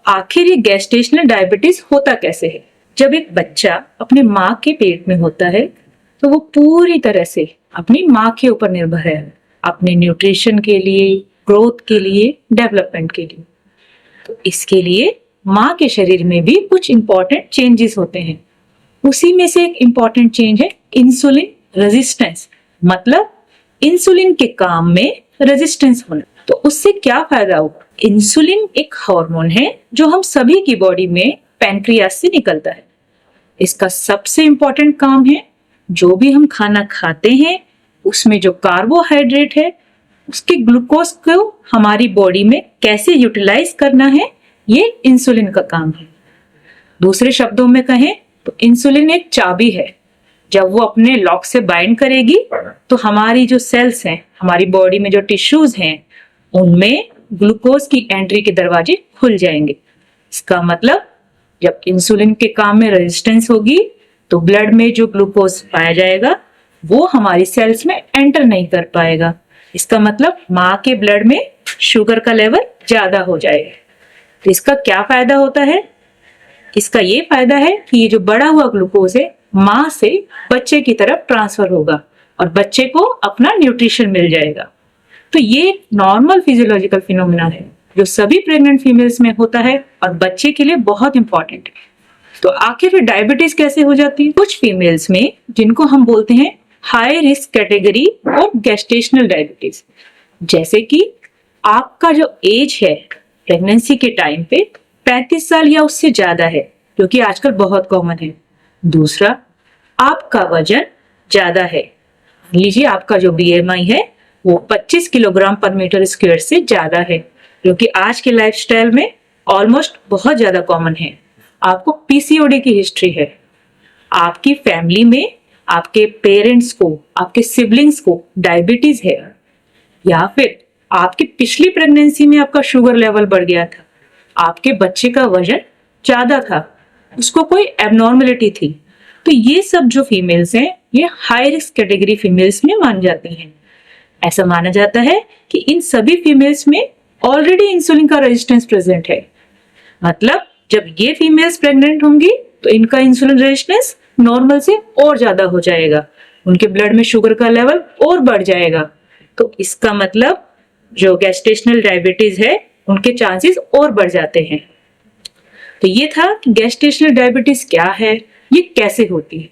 आखिर ये gestational diabetes होता कैसे है? जब एक बच्चा अपने माँ के पेट में होता है तो वो पूरी तरह से अपनी माँ के ऊपर निर्भर है, अपने न्यूट्रिशन के लिए, ग्रोथ के लिए, डेवलपमेंट के लिए। तो इसके लिए माँ के शरीर में भी कुछ इंपॉर्टेंट चेंजेस होते हैं। उसी में से एक इंपॉर्टेंट चेंज है इंसुलिन रेजिस्टेंस, मतलब इंसुलिन के काम में रेजिस्टेंस होना। तो उससे क्या फायदा होगा? इंसुलिन एक हार्मोन है जो हम सभी की बॉडी में पैनक्रियास से निकलता है। इसका सबसे इंपॉर्टेंट काम है जो भी हम खाना खाते हैं उसमें जो कार्बोहाइड्रेट है उसके ग्लूकोज को हमारी बॉडी में कैसे यूटिलाइज करना है, ये इंसुलिन का काम है। दूसरे शब्दों में कहें तो इंसुलिन एक चाबी है। जब वो अपने लॉक से बाइंड करेगी तो हमारी जो सेल्स हैं, हमारी बॉडी में जो टिश्यूज हैं, उनमें ग्लूकोज की एंट्री के दरवाजे खुल जाएंगे। इसका मतलब जब इंसुलिन के काम में रेजिस्टेंस होगी तो ब्लड में जो ग्लूकोज पाया जाएगा वो हमारी सेल्स में एंटर नहीं कर पाएगा। इसका मतलब माँ के ब्लड में शुगर का लेवल ज्यादा हो जाएगा। तो इसका क्या फायदा होता है? इसका ये फायदा है कि ये जो बढ़ा हुआ ग्लूकोज है माँ से बच्चे की तरफ ट्रांसफर होगा और बच्चे को अपना न्यूट्रिशन मिल जाएगा। तो ये नॉर्मल फिजियोलॉजिकल फिनोमेना है जो सभी प्रेग्नेंट फीमेल्स में होता है और बच्चे के लिए बहुत इंपॉर्टेंट है। तो आखिर डायबिटीज कैसे हो जाती है? कुछ फीमेल्स में जिनको हम बोलते हैं हाई रिस्क कैटेगरी और गेस्टेशनल डायबिटीज, जैसे कि आपका जो एज है प्रेगनेंसी के टाइम पे 35 साल या उससे ज्यादा है, जो कि आजकल बहुत कॉमन है। दूसरा, आपका वजन ज्यादा है। मान लीजिए आपका जो BMI है वो 25 किलोग्राम पर मीटर स्क्वायर से ज्यादा है, जो कि आज के लाइफस्टाइल में ऑलमोस्ट बहुत ज्यादा कॉमन है। आपको PCOD की हिस्ट्री है। आपकी फैमिली में आपके पेरेंट्स को, आपके सिबलिंग्स को डायबिटीज है, या फिर आपकी पिछली प्रेगनेंसी में आपका शुगर लेवल बढ़ गया था, आपके बच्चे का वजन ज्यादा था, उसको कोई एबनॉर्मलिटी थी, तो ये सब जो फीमेल्स हैं ये हाई रिस्क कैटेगरी फीमेल्स में मान जाती हैं। ऐसा माना जाता है कि इन सभी फीमेल्स में ऑलरेडी इंसुलिन का रेजिस्टेंस प्रेजेंट है। मतलब जब ये फीमेल्स प्रेग्नेंट होंगी तो इनका इंसुलिन रेजिस्टेंस नॉर्मल से और ज्यादा हो जाएगा, उनके ब्लड में शुगर का लेवल और बढ़ जाएगा। तो इसका मतलब जो गेस्टेशनल डायबिटीज है उनके चांसेस और बढ़ जाते हैं। तो ये था कि गेस्टेशनल डायबिटीज क्या है, ये कैसे होती है।